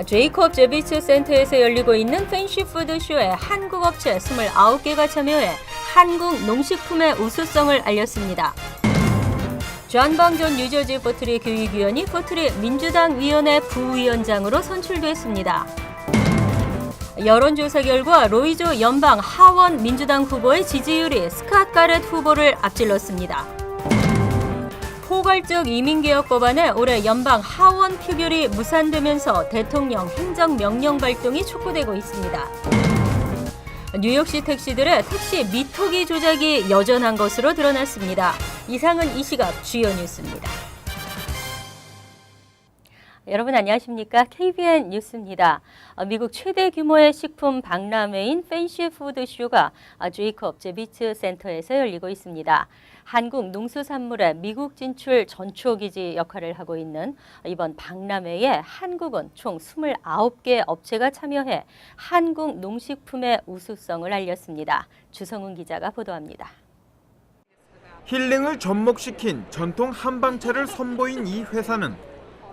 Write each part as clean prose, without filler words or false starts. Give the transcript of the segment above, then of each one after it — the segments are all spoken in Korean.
제이콥 제비츠 센터에서 열리고 있는 팬시푸드쇼에 한국 업체 29개가 참여해 한국 농식품의 우수성을 알렸습니다. 존방 전 뉴저지 포트리 교육위원이 포트리 민주당 위원회 부위원장으로 선출됐습니다. 여론조사 결과 로이조 연방 하원 민주당 후보의 지지율이 스캇 가렛 후보를 앞질렀습니다. 포괄적 이민개혁 법안에 올해 연방 하원 표결이 무산되면서 대통령 행정명령 발동이 촉구되고 있습니다. 뉴욕시 택시들의 택시 미터기 조작이 여전한 것으로 드러났습니다. 이상은 이 시각 주요 뉴스입니다. 여러분 안녕하십니까? KBN 뉴스입니다. 미국 최대 규모의 식품 박람회인 팬시푸드쇼가 제이콥 제비츠 센터에서 열리고 있습니다. 한국 농수산물의 미국 진출 전초기지 역할을 하고 있는 이번 박람회에 한국은 총 29개 업체가 참여해 한국 농식품의 우수성을 알렸습니다. 주성훈 기자가 보도합니다. 힐링을 접목시킨 전통 한방차를 선보인 이 회사는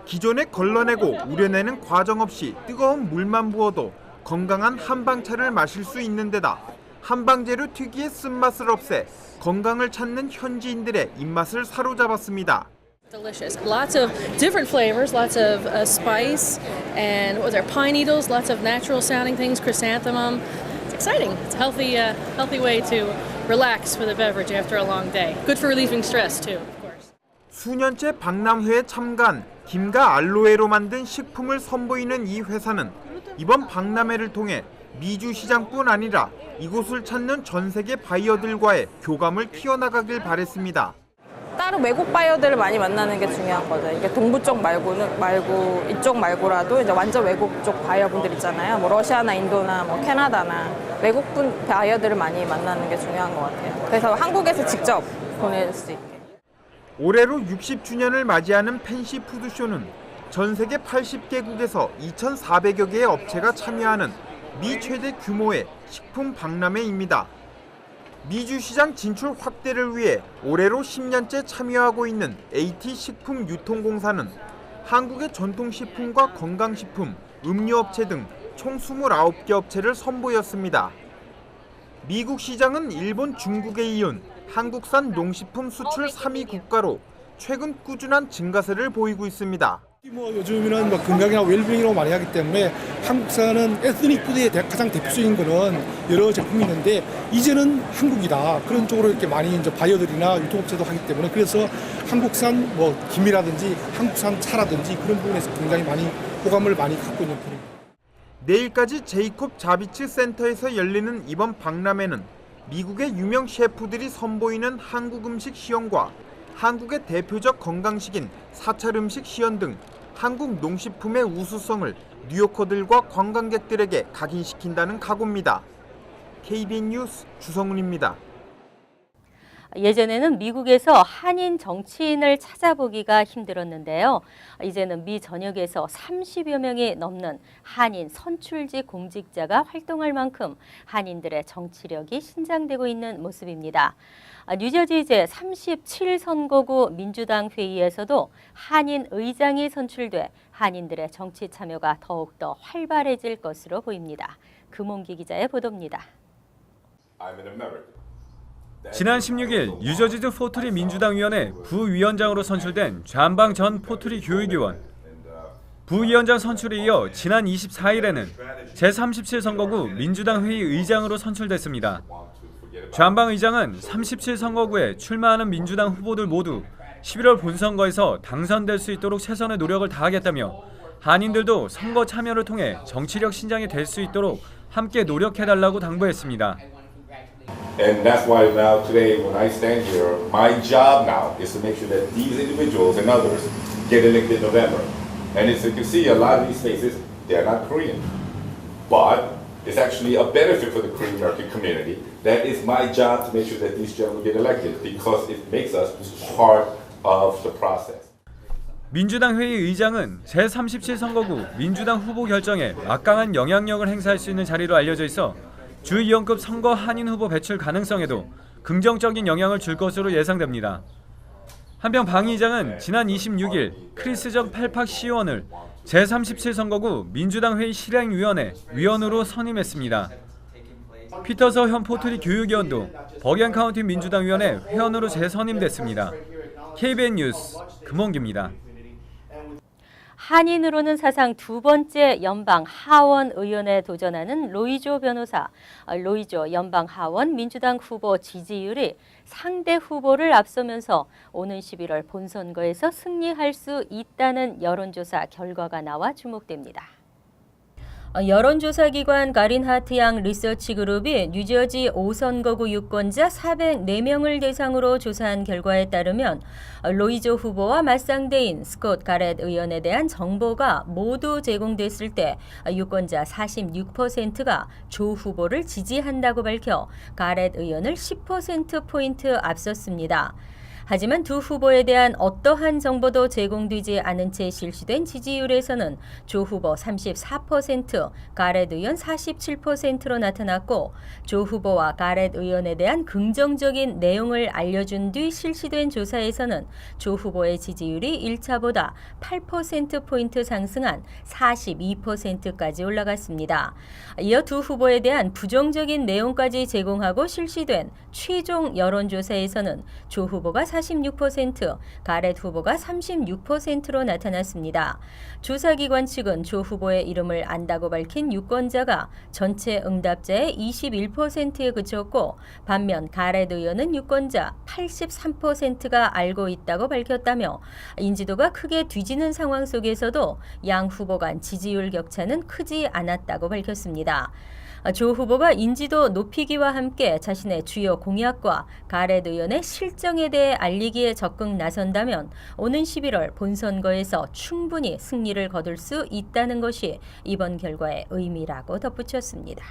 기존에 걸러내고 우려내는 과정 없이 뜨거운 물만 부어도 건강한 한방차를 마실 수 있는 데다 한방재료 특유의 쓴맛을 없애 건강을 찾는 현지인들의 입맛을 사로잡았습니다. Delicious. Lots of different flavors, lots of spice, and what was there, pine needles, lots of natural sounding things, chrysanthemum. It's exciting. It's a healthy way to relax with a beverage after a long day. Good for relieving stress too, of course. 수년째 박람회에 참가한 김과 알로에로 만든 식품을 선보이는 이 회사는 이번 박람회를 통해 미주 시장뿐 아니라 이곳을 찾는 전 세계 바이어들과의 교감을 키워나가길 바랬습니다. 다른 외국 바이어들을 많이 만나는 게 중요한 거죠. 이게 동부 쪽 말고 이쪽 말고라도 이제 완전 외국 쪽 바이어분들 있잖아요. 뭐 러시아나 인도나 뭐 캐나다나 외국분 바이어들을 많이 만나는 게 중요한 것 같아요. 그래서 한국에서 직접 보낼 수 있게. 올해로 60주년을 맞이하는 팬시푸드쇼는 전 세계 80개국에서 2,400여 개의 업체가 참여하는 미 최대 규모의 식품 박람회입니다. 미주 시장 진출 확대를 위해 올해로 10년째 참여하고 있는 AT식품유통공사는 한국의 전통식품과 건강식품, 음료업체 등 총 29개 업체를 선보였습니다. 미국 시장은 일본, 중국에 이은 한국산 농식품 수출 3위 국가로 최근 꾸준한 증가세를 보이고 있습니다. 요즘에는 건강이나 웰빙이라고 많이 하기 때문에 한국산은 에스닉 푸드의 가장 대표적인 거는 여러 제품이 있는데 이제는 한국이다. 그런 쪽으로 이렇게 많이 이제 바이어들이나 유통업체도 하기 때문에 그래서 한국산 김이라든지 한국산 차라든지 그런 부분에서 굉장히 많이 호감을 많이 갖고 있는 편입니다. 내일까지 제이콥 자비츠 센터에서 열리는 이번 박람회는 미국의 유명 셰프들이 선보이는 한국 음식 시연과 한국의 대표적 건강식인 사찰 음식 시연 등 한국 농식품의 우수성을 뉴요커들과 관광객들에게 각인시킨다는 각오입니다. KBN 뉴스 주성훈입니다. 예전에는 미국에서 한인 정치인을 찾아보기가 힘들었는데요. 이제는 미 전역에서 30여 명이 넘는 한인 선출직 공직자가 활동할 만큼 한인들의 정치력이 신장되고 있는 모습입니다. 뉴저지 제37선거구 민주당 회의에서도 한인 의장이 선출돼 한인들의 정치 참여가 더욱더 활발해질 것으로 보입니다. 금홍기 기자의 보도입니다. 지난 16일 뉴저지주 포트리 민주당위원회 부위원장으로 선출된 존방 전 포트리 교육위원. 부위원장 선출에 이어 지난 24일에는 제37선거구 민주당 회의 의장으로 선출됐습니다. 존방 의장은 37선거구에 출마하는 민주당 후보들 모두 11월 본선거에서 당선될 수 있도록 최선의 노력을 다하겠다며 한인들도 선거 참여를 통해 정치력 신장이 될 수 있도록 함께 노력해달라고 당부했습니다. And that's why now today when I stand here, my job now is to make sure that these individuals and others get elected in November. And as you can see, a lot of these faces, they're not Korean. But it's actually a benefit for the Korean American community. That is my job to make sure that these gentlemen get elected because it makes us part of the process. 민주당 회의 의장은 제37선거구 민주당 후보 결정에 막강한 영향력을 행사할 수 있는 자리로 알려져 있어 주의원급 선거 한인 후보 배출 가능성에도 긍정적인 영향을 줄 것으로 예상됩니다. 한편 방 의장은 지난 26일 크리스적 펠팍 시의원을 제37선거구 민주당 회의 실행위원회 위원으로 선임했습니다. 피터서 현 포트리 교육위원도 버겐 카운티 민주당 위원회 회원으로 재선임됐습니다. KBN 뉴스 금홍기입니다. 한인으로는 사상 두 번째 연방 하원 의원에 도전하는 로이조 변호사. 로이조 연방 하원 민주당 후보 지지율이 상대 후보를 앞서면서 오는 11월 본선거에서 승리할 수 있다는 여론조사 결과가 나와 주목됩니다. 여론조사기관 가린 하트양 리서치 그룹이 뉴저지 5선거구 유권자 404명을 대상으로 조사한 결과에 따르면 로이조 후보와 맞상대인 스콧 가렛 의원에 대한 정보가 모두 제공됐을 때 유권자 46%가 조 후보를 지지한다고 밝혀 가렛 의원을 10%포인트 앞섰습니다. 하지만 두 후보에 대한 어떠한 정보도 제공되지 않은 채 실시된 지지율에서는 조 후보 34%, 가렛 의원 47%로 나타났고 조 후보와 가렛 의원에 대한 긍정적인 내용을 알려준 뒤 실시된 조사에서는 조 후보의 지지율이 1차보다 8%포인트 상승한 42%까지 올라갔습니다. 이어 두 후보에 대한 부정적인 내용까지 제공하고 실시된 최종 여론조사에서는 조 후보가 46%, 가렛 후보가 36%로 나타났습니다. 조사기관 측은 조 후보의 이름을 안다고 밝힌 유권자가 전체 응답자의 21%에 그쳤고 반면 가렛 의원은 유권자 83%가 알고 있다고 밝혔다며 인지도가 크게 뒤지는 상황 속에서도 양 후보 간 지지율 격차는 크지 않았다고 밝혔습니다. 조 후보가 인지도 높이기와 함께 자신의 주요 공약과 가렛 의원의 실정에 대해 알리기에 적극 나선다면 오는 11월 본선거에서 충분히 승리를 거둘 수 있다는 것이 이번 결과의 의미라고 덧붙였습니다.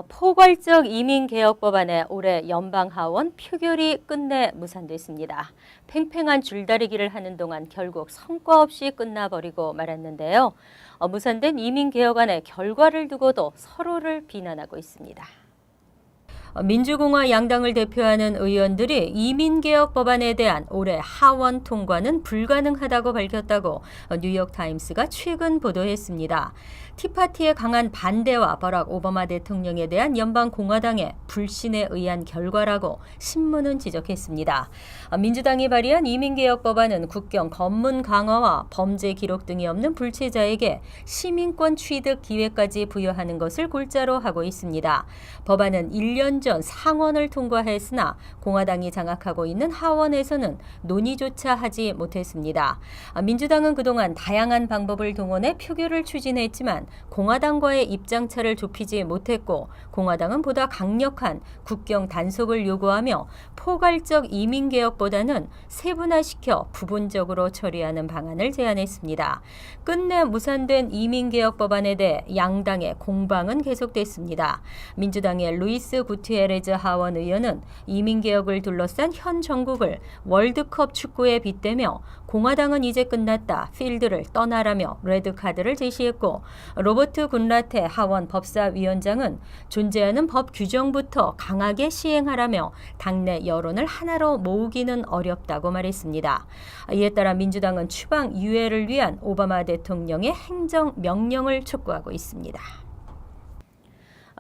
포괄적 이민개혁 법안에 올해 연방하원 표결이 끝내 무산됐습니다. 팽팽한 줄다리기를 하는 동안 결국 성과 없이 끝나버리고 말았는데요. 무산된 이민개혁안의 결과를 두고도 서로를 비난하고 있습니다. 민주공화 양당을 대표하는 의원들이 이민개혁 법안에 대한 올해 하원 통과는 불가능하다고 밝혔다고 뉴욕타임스가 최근 보도했습니다. 티파티의 강한 반대와 버락 오바마 대통령에 대한 연방 공화당의 불신에 의한 결과라고 신문은 지적했습니다. 민주당이 발의한 이민개혁 법안은 국경 검문 강화와 범죄 기록 등이 없는 불체자에게 시민권 취득 기회까지 부여하는 것을 골자로 하고 있습니다. 법안은 1년 전 상원을 통과했으나 공화당이 장악하고 있는 하원에서는 논의조차 하지 못했습니다. 민주당은 그동안 다양한 방법을 동원해 표결을 추진했지만 공화당과의 입장차를 좁히지 못했고 공화당은 보다 강력한 국경 단속을 요구하며 포괄적 이민개혁보다는 세분화시켜 부분적으로 처리하는 방안을 제안했습니다. 끝내 무산된 이민개혁 법안에 대해 양당의 공방은 계속됐습니다. 민주당의 루이스 구티에레즈 하원 의원은 이민개혁을 둘러싼 현 정국을 월드컵 축구에 빗대며 공화당은 이제 끝났다, 필드를 떠나라며 레드카드를 제시했고 로버트 군라테 하원 법사위원장은 존재하는 법 규정부터 강하게 시행하라며 당내 여론을 하나로 모으기는 어렵다고 말했습니다. 이에 따라 민주당은 추방 유예를 위한 오바마 대통령의 행정 명령을 촉구하고 있습니다.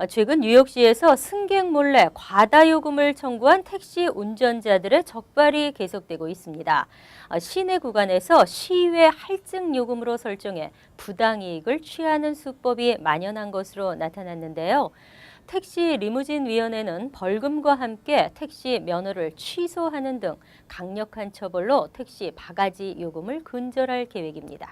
최근 뉴욕시에서 승객 몰래 과다 요금을 청구한 택시 운전자들의 적발이 계속되고 있습니다. 시내 구간에서 시외 할증 요금으로 설정해 부당이익을 취하는 수법이 만연한 것으로 나타났는데요. 택시 리무진 위원회는 벌금과 함께 택시 면허를 취소하는 등 강력한 처벌로 택시 바가지 요금을 근절할 계획입니다.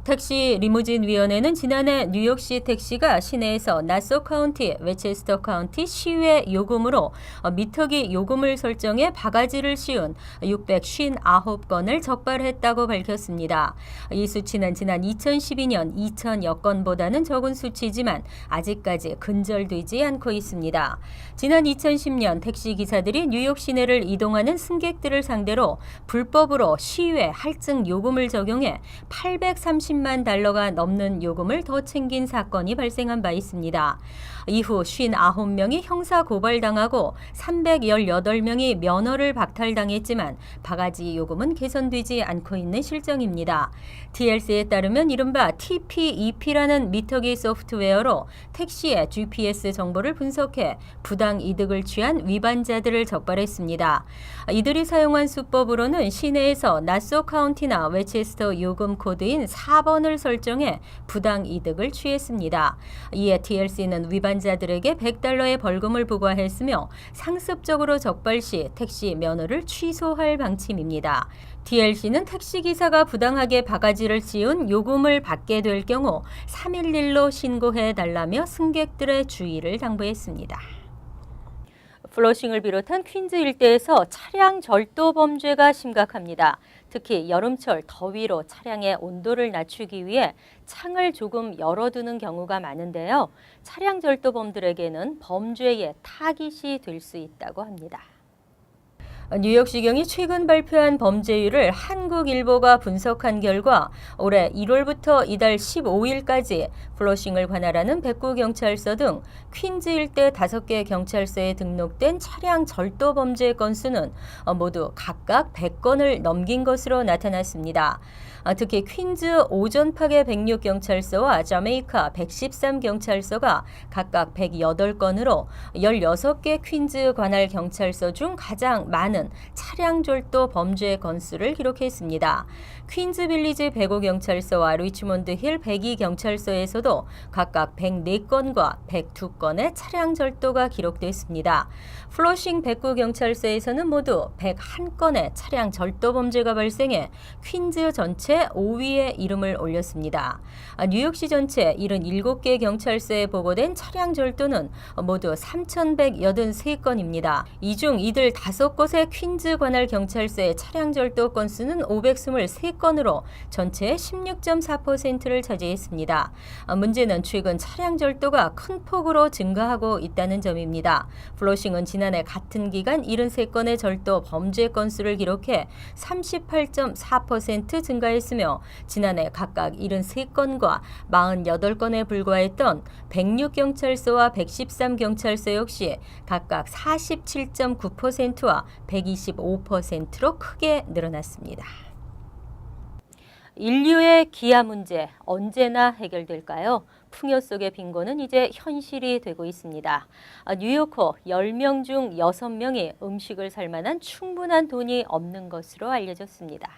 택시 리무진 위원회는 지난해 뉴욕시 택시가 시내에서 나소 카운티, 웨체스터 카운티 시외 요금으로 미터기 요금을 설정해 바가지를 씌운 659건을 적발했다고 밝혔습니다. 이 수치는 지난 2012년 2,000여 건보다는 적은 수치지만 아직까지 근절되지 않고 있습니다. 지난 2010년 택시 기사들이 뉴욕 시내를 이동하는 승객들을 상대로 불법으로 시외 할증 요금을 적용해 830 $130만 넘는 요금을 더 챙긴 사건이 발생한 바 있습니다. 이후 59명이 형사 고발당하고 318명이 면허를 박탈당했지만 바가지 요금은 개선되지 않고 있는 실정입니다. TLC에 따르면 이른바 TPEP라는 미터기 소프트웨어로 택시의 GPS 정보를 분석해 부당 이득을 취한 위반자들을 적발했습니다. 이들이 사용한 수법으로는 시내에서 나소 카운티나 웨체스터 요금 코드인 4번을 설정해 부당 이득을 취했습니다. 이에 TLC는 위반자들에게 $100의 벌금을 부과했으며 상습적으로 적발 시 택시 면허를 취소할 방침입니다. TLC는 택시기사가 부당하게 바가지를 씌운 요금을 받게 될 경우 311로 신고해달라며 승객들의 주의를 당부했습니다. 플러싱을 비롯한 퀸즈 일대에서 차량 절도 범죄가 심각합니다. 특히 여름철 더위로 차량의 온도를 낮추기 위해 창을 조금 열어두는 경우가 많은데요. 차량 절도범들에게는 범죄의 타깃이 될 수 있다고 합니다. 뉴욕시경이 최근 발표한 범죄율을 한국일보가 분석한 결과 올해 1월부터 이달 15일까지 플러싱을 관할하는 109경찰서 등 퀸즈 일대 5개 경찰서에 등록된 차량 절도 범죄 건수는 모두 각각 100건을 넘긴 것으로 나타났습니다. 특히 퀸즈 오존팍의 106경찰서와 자메이카 113경찰서가 각각 108건으로 16개 퀸즈 관할 경찰서 중 가장 많은 차량 절도 범죄 건수를 기록했습니다. 퀸즈 빌리지 105경찰서와 리치몬드 힐 102경찰서에서도 각각 104건과 102건의 차량 절도가 기록됐습니다. 플러싱 109경찰서에서는 모두 101건의 차량 절도 범죄가 발생해 퀸즈 전체 5위에 이름을 올렸습니다. 뉴욕시 전체 77개 경찰서에 보고된 차량 절도는 모두 3,183건입니다. 이 중 이들 5곳의 퀸즈 관할 경찰서의 차량 절도 건수는 523건으로 전체의 16.4%를 차지했습니다. 문제는 최근 차량 절도가 큰 폭으로 증가하고 있다는 점입니다. 플러싱은 지난해 같은 기간 73건의 절도 범죄 건수를 기록해 38.4% 증가했으며 지난해 각각 73건과 48건에 불과했던 106경찰서와 113경찰서 역시 각각 47.9%와 125%로 크게 늘어났습니다. 인류의 기아 문제 언제나 해결될까요? 풍요 속의 빈곤은 이제 현실이 되고 있습니다. 뉴요커 10명 중 6명이 음식을 살 만한 충분한 돈이 없는 것으로 알려졌습니다.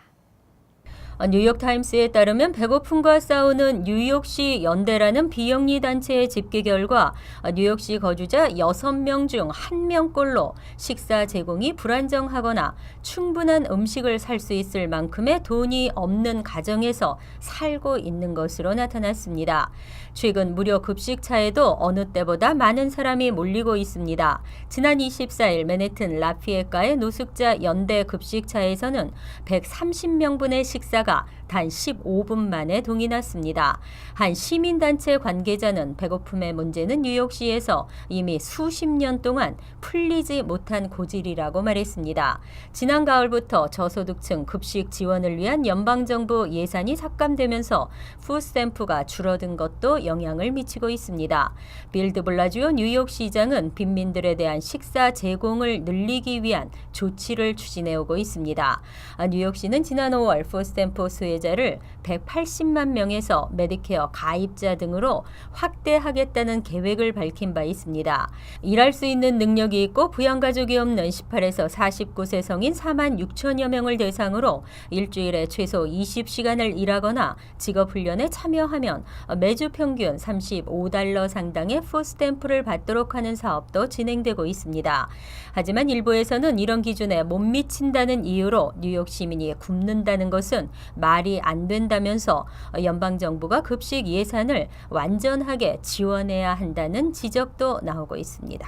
뉴욕타임스에 따르면 배고픔과 싸우는 뉴욕시 연대라는 비영리 단체의 집계 결과 뉴욕시 거주자 6명 중 1명꼴로 식사 제공이 불안정하거나 충분한 음식을 살 수 있을 만큼의 돈이 없는 가정에서 살고 있는 것으로 나타났습니다. 최근 무료 급식차에도 어느 때보다 많은 사람이 몰리고 있습니다. 지난 24일 맨해튼 라피에카의 노숙자 연대 급식차에서는 130명분의 식사가 단 15분 만에 동이 났습니다. 한 시민단체 관계자는 배고픔의 문제는 뉴욕시에서 이미 수십 년 동안 풀리지 못한 고질이라고 말했습니다. 지난 가을부터 저소득층 급식 지원을 위한 연방정부 예산이 삭감되면서 푸드스탬프가 줄어든 것도 영향을 미치고 있습니다. 빌 드 블라지오 뉴욕시장은 빈민들에 대한 식사 제공을 늘리기 위한 조치를 추진해오고 있습니다. 뉴욕시는 지난 5월 푸드스탬프 수혜자를 180만 명에서 메디케어 가입자 등으로 확대하겠다는 계획을 밝힌 바 있습니다. 일할 수 있는 능력이 있고 부양가족이 없는 18에서 49세 성인 4만 6천여 명을 대상으로 일주일에 최소 20시간을 일하거나 직업훈련에 참여하면 매주 평균 $35 상당의 푸드스탬프를 받도록 하는 사업도 진행되고 있습니다. 하지만 일부에서는 이런 기준에 못 미친다는 이유로 뉴욕 시민이 굶는다는 것은 말이 안 된다면서 연방정부가 급식 예산을 완전하게 지원해야 한다는 지적도 나오고 있습니다.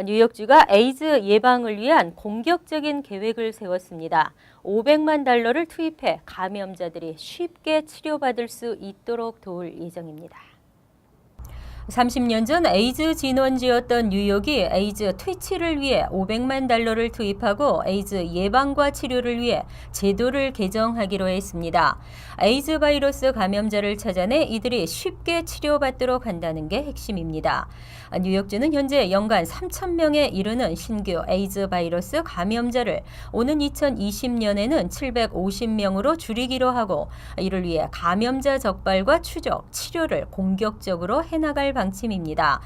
뉴욕주가 에이즈 예방을 위한 공격적인 계획을 세웠습니다. $500만 투입해 감염자들이 쉽게 치료받을 수 있도록 도울 예정입니다. 30년 전 에이즈 진원지였던 뉴욕이 에이즈 퇴치를 위해 500만 달러를 투입하고 에이즈 예방과 치료를 위해 제도를 개정하기로 했습니다. 에이즈 바이러스 감염자를 찾아내 이들이 쉽게 치료받도록 한다는 게 핵심입니다. 뉴욕주는 현재 연간 3,000명에 이르는 신규 에이즈 바이러스 감염자를 오는 2020년에는 750명으로 줄이기로 하고 이를 위해 감염자 적발과 추적, 치료를 공격적으로 해나갈 방침입니다.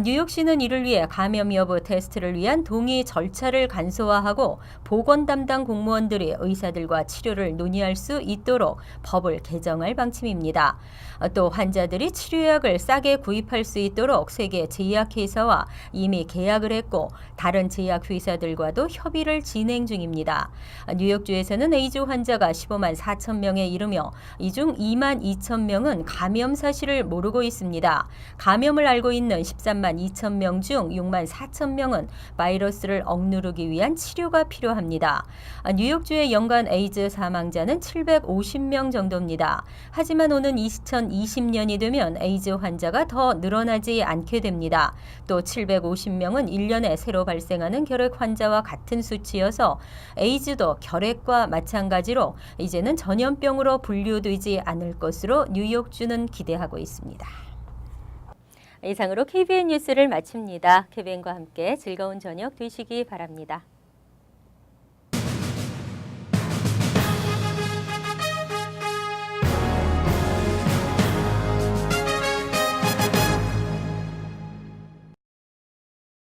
뉴욕시는 이를 위해 감염 여부 테스트를 위한 동의 절차를 간소화하고 보건 담당 공무원들이 의사들과 치료를 논의할 수 있도록 법을 개정할 방침입니다. 또 환자들이 치료약을 싸게 구입할 수 있도록 세계 제약회사와 이미 계약을 했고 다른 제약회사들과도 협의를 진행 중입니다. 뉴욕주에서는 에이즈 환자가 15만 4천 명에 이르며 이 중 2만 2천 명은 감염 사실을 모르고 있습니다. 감염을 알고 있는 13만 2천 명 중 6만 4천 명은 바이러스를 억누르기 위한 치료가 필요합니다. 뉴욕주의 연간 에이즈 사망자는 750명 정도입니다. 하지만 오는 2020년이 되면 에이즈 환자가 더 늘어나지 않게 됩니다. 또 750명은 1년에 새로 발생하는 결핵 환자와 같은 수치여서 에이즈도 결핵과 마찬가지로 이제는 전염병으로 분류되지 않을 것으로 뉴욕주는 기대하고 있습니다. 이상으로 KBN 뉴스를 마칩니다. KBN과 함께 즐거운 저녁 되시기 바랍니다.